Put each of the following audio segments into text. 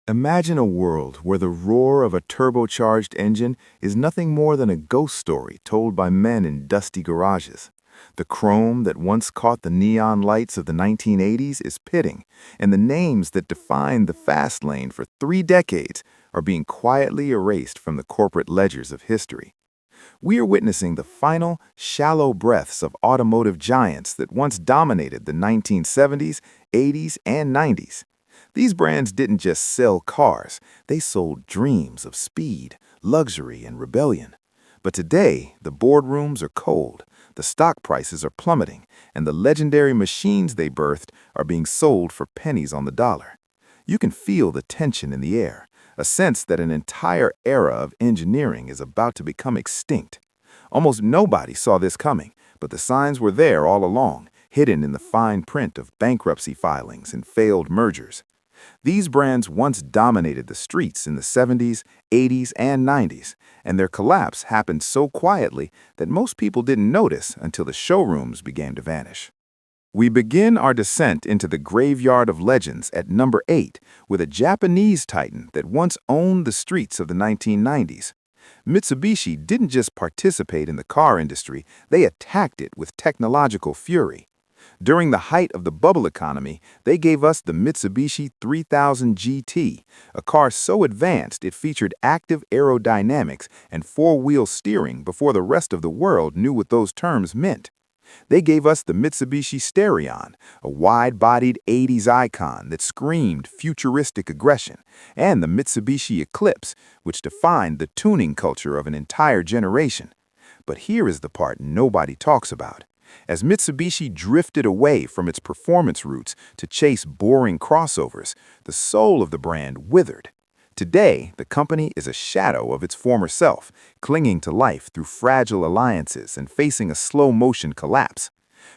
Imagine a world where the roar of a turbocharged engine is nothing more than a ghost story told by men in dusty garages. The chrome that once caught the neon lights of the 1980s is pitting, and the names that defined the fast lane for 3 decades are being quietly erased from the corporate ledgers of history. We are witnessing the final, shallow breaths of automotive giants that once dominated the 1970s, 80s, and 90s. These brands didn't just sell cars, they sold dreams of speed, luxury, and rebellion. But today, the boardrooms are cold, the stock prices are plummeting, and the legendary machines they birthed are being sold for pennies on the dollar. You can feel the tension in the air, a sense that an entire era of engineering is about to become extinct. Almost nobody saw this coming, but the signs were there all along, hidden in the fine print of bankruptcy filings and failed mergers. These brands once dominated the streets in the 70s, 80s, and 90s, and their collapse happened so quietly that most people didn't notice until the showrooms began to vanish. We begin our descent into the graveyard of legends at number 8 with a Japanese titan that once owned the streets of the 1990s. Mitsubishi didn't just participate in the car industry, they attacked it with technological fury. During the height of the bubble economy, they gave us the Mitsubishi 3000 GT, a car so advanced it featured active aerodynamics and four-wheel steering before the rest of the world knew what those terms meant. They gave us the Mitsubishi Starion, a wide-bodied 80s icon that screamed futuristic aggression, and the Mitsubishi Eclipse, which defined the tuning culture of an entire generation. But here is the part nobody talks about. As Mitsubishi drifted away from its performance roots to chase boring crossovers, the soul of the brand withered. Today, the company is a shadow of its former self, clinging to life through fragile alliances and facing a slow-motion collapse.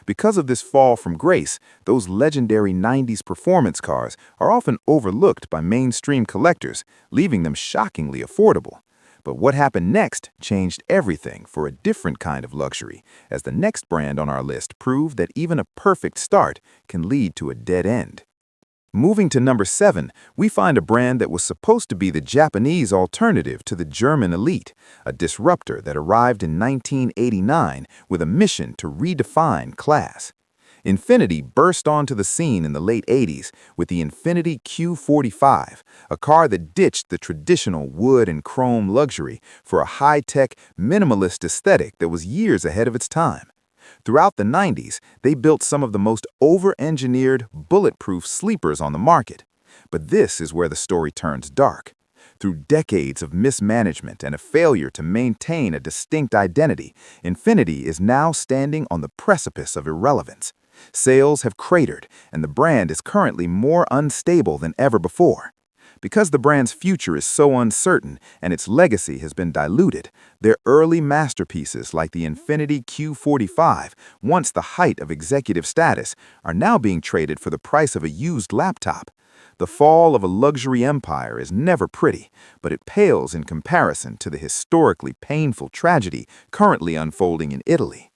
Because of this fall from grace, those legendary 90s performance cars are often overlooked by mainstream collectors, leaving them shockingly affordable. But what happened next changed everything for a different kind of luxury, as the next brand on our list proved that even a perfect start can lead to a dead end. Moving to number 7, we find a brand that was supposed to be the Japanese alternative to the German elite, a disruptor that arrived in 1989 with a mission to redefine class. Infiniti burst onto the scene in the late 80s with the Infiniti Q45, a car that ditched the traditional wood and chrome luxury for a high-tech, minimalist aesthetic that was years ahead of its time. Throughout the 90s, they built some of the most over-engineered, bulletproof sleepers on the market. But this is where the story turns dark. Through decades of mismanagement and a failure to maintain a distinct identity, Infiniti is now standing on the precipice of irrelevance. Sales have cratered, and the brand is currently more unstable than ever before. Because the brand's future is so uncertain and its legacy has been diluted, their early masterpieces like the Infiniti Q45, once the height of executive status, are now being traded for the price of a used laptop. The fall of a luxury empire is never pretty, but it pales in comparison to the historically painful tragedy currently unfolding in Italy.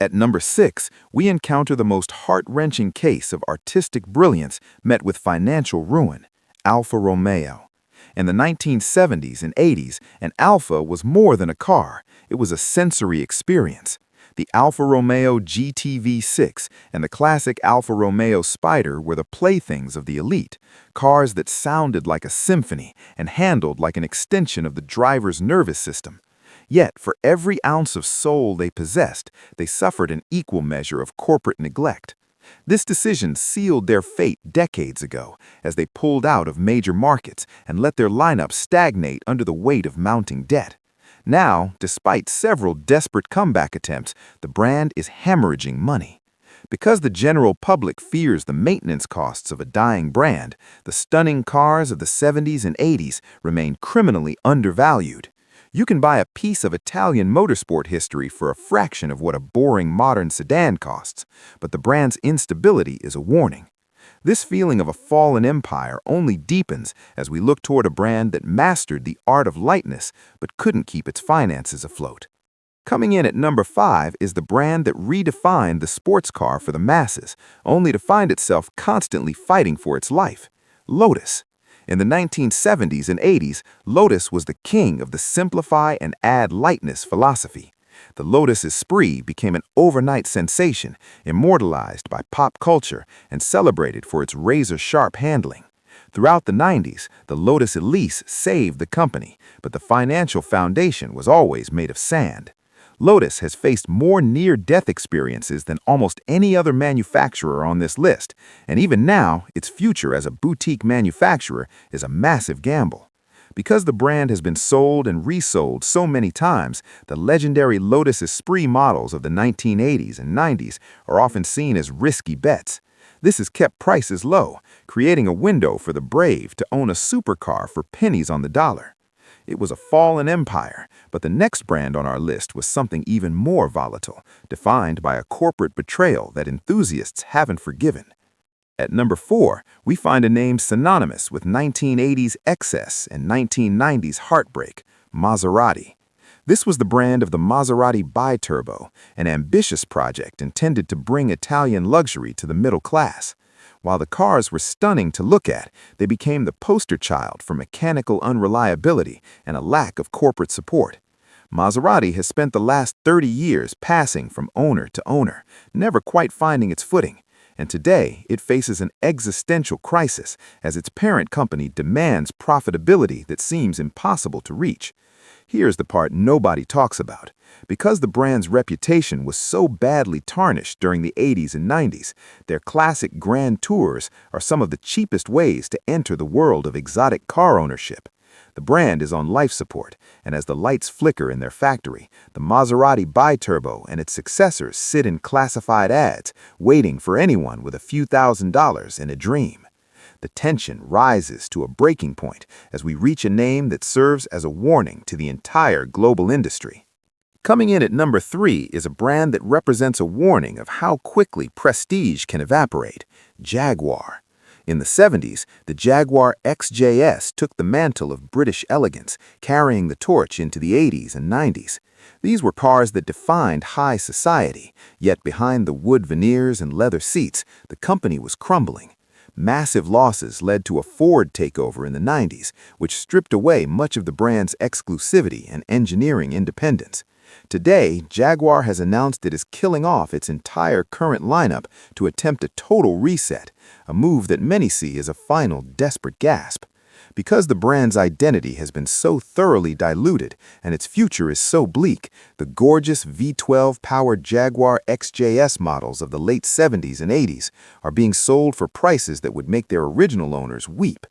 At number 6, we encounter the most heart-wrenching case of artistic brilliance met with financial ruin: Alfa Romeo. In the 1970s and 80s, an Alfa was more than a car. It was a sensory experience. The Alfa Romeo GTV6 and the classic Alfa Romeo Spider were the playthings of the elite, cars that sounded like a symphony and handled like an extension of the driver's nervous system. Yet, for every ounce of soul they possessed, they suffered an equal measure of corporate neglect. This decision sealed their fate decades ago as they pulled out of major markets and let their lineup stagnate under the weight of mounting debt. Now, despite several desperate comeback attempts, the brand is hemorrhaging money. Because the general public fears the maintenance costs of a dying brand, the stunning cars of the 70s and 80s remain criminally undervalued. You can buy a piece of Italian motorsport history for a fraction of what a boring modern sedan costs, but the brand's instability is a warning. This feeling of a fallen empire only deepens as we look toward a brand that mastered the art of lightness but couldn't keep its finances afloat. Coming in at number 5 is the brand that redefined the sports car for the masses, only to find itself constantly fighting for its life: Lotus. In the 1970s and 80s, Lotus was the king of the simplify and add lightness philosophy. The Lotus Esprit became an overnight sensation, immortalized by pop culture and celebrated for its razor-sharp handling. Throughout the 90s, the Lotus Elise saved the company, but the financial foundation was always made of sand. Lotus has faced more near-death experiences than almost any other manufacturer on this list, and even now, its future as a boutique manufacturer is a massive gamble. Because the brand has been sold and resold so many times, the legendary Lotus Esprit models of the 1980s and 90s are often seen as risky bets. This has kept prices low, creating a window for the brave to own a supercar for pennies on the dollar. It was a fallen empire, but the next brand on our list was something even more volatile, defined by a corporate betrayal that enthusiasts haven't forgiven. At number 4, we find a name synonymous with 1980s excess and 1990s heartbreak, Maserati. This was the brand of the Maserati Biturbo, an ambitious project intended to bring Italian luxury to the middle class. While the cars were stunning to look at, they became the poster child for mechanical unreliability and a lack of corporate support. Maserati has spent the last 30 years passing from owner to owner, never quite finding its footing. And today, it faces an existential crisis as its parent company demands profitability that seems impossible to reach. Here's the part nobody talks about. Because the brand's reputation was so badly tarnished during the 80s and 90s, their classic Grand Tours are some of the cheapest ways to enter the world of exotic car ownership. The brand is on life support, and as the lights flicker in their factory, the Maserati Biturbo and its successors sit in classified ads, waiting for anyone with a few $1,000s in a dream. The tension rises to a breaking point as we reach a name that serves as a warning to the entire global industry. Coming in at number 3 is a brand that represents a warning of how quickly prestige can evaporate, Jaguar. In the 70s, the Jaguar XJS took the mantle of British elegance, carrying the torch into the 80s and 90s. These were cars that defined high society, yet behind the wood veneers and leather seats, the company was crumbling. Massive losses led to a Ford takeover in the 90s, which stripped away much of the brand's exclusivity and engineering independence. Today, Jaguar has announced it is killing off its entire current lineup to attempt a total reset, a move that many see as a final desperate gasp. Because the brand's identity has been so thoroughly diluted and its future is so bleak, the gorgeous V12-powered Jaguar XJS models of the late 70s and 80s are being sold for prices that would make their original owners weep.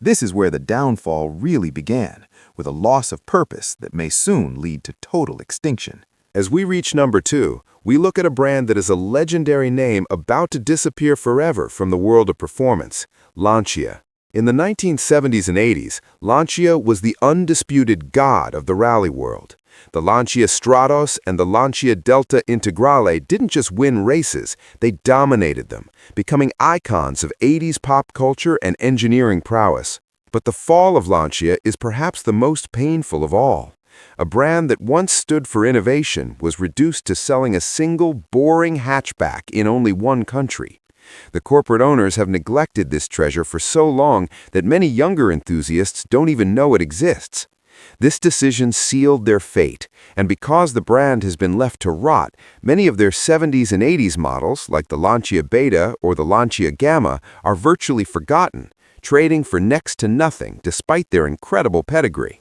This is where the downfall really began, with a loss of purpose that may soon lead to total extinction. As we reach number 2, we look at a brand that is a legendary name about to disappear forever from the world of performance, Lancia. In the 1970s and 80s, Lancia was the undisputed god of the rally world. The Lancia Stratos and the Lancia Delta Integrale didn't just win races, they dominated them, becoming icons of 80s pop culture and engineering prowess. But the fall of Lancia is perhaps the most painful of all. A brand that once stood for innovation was reduced to selling a single, boring hatchback in only one country. The corporate owners have neglected this treasure for so long that many younger enthusiasts don't even know it exists. This decision sealed their fate, and because the brand has been left to rot, many of their 70s and 80s models, like the Lancia Beta or the Lancia Gamma, are virtually forgotten, trading for next to nothing despite their incredible pedigree.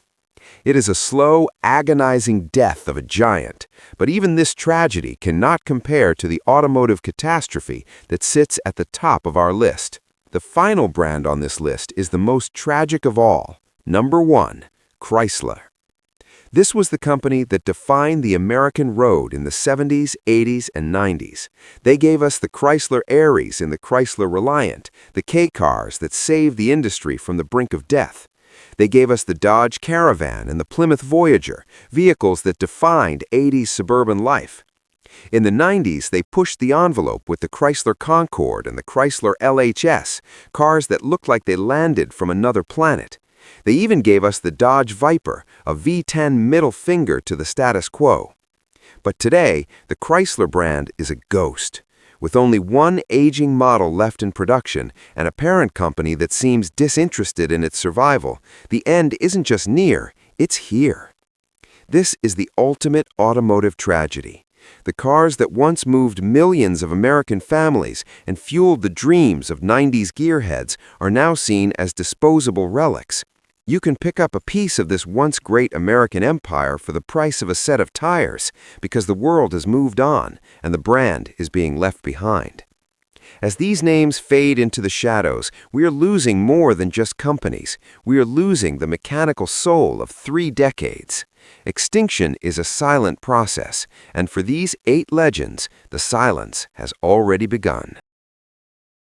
It is a slow, agonizing death of a giant, but even this tragedy cannot compare to the automotive catastrophe that sits at the top of our list. The final brand on this list is the most tragic of all. Number 1, Chrysler. This was the company that defined the American road in the 70s, 80s, and 90s. They gave us the Chrysler Aries and the Chrysler Reliant, the K-cars that saved the industry from the brink of death. They gave us the Dodge Caravan and the Plymouth Voyager, vehicles that defined 80s suburban life. In the 90s, they pushed the envelope with the Chrysler Concorde and the Chrysler LHS, cars that looked like they landed from another planet. They even gave us the Dodge Viper, a V10 middle finger to the status quo. But today, the Chrysler brand is a ghost. With only one aging model left in production and a parent company that seems disinterested in its survival, the end isn't just near, it's here. This is the ultimate automotive tragedy. The cars that once moved millions of American families and fueled the dreams of 90s gearheads are now seen as disposable relics. You can pick up a piece of this once great American empire for the price of a set of tires because the world has moved on and the brand is being left behind. As these names fade into the shadows, we are losing more than just companies. We are losing the mechanical soul of 3 decades. Extinction is a silent process, and for these 8 legends, the silence has already begun.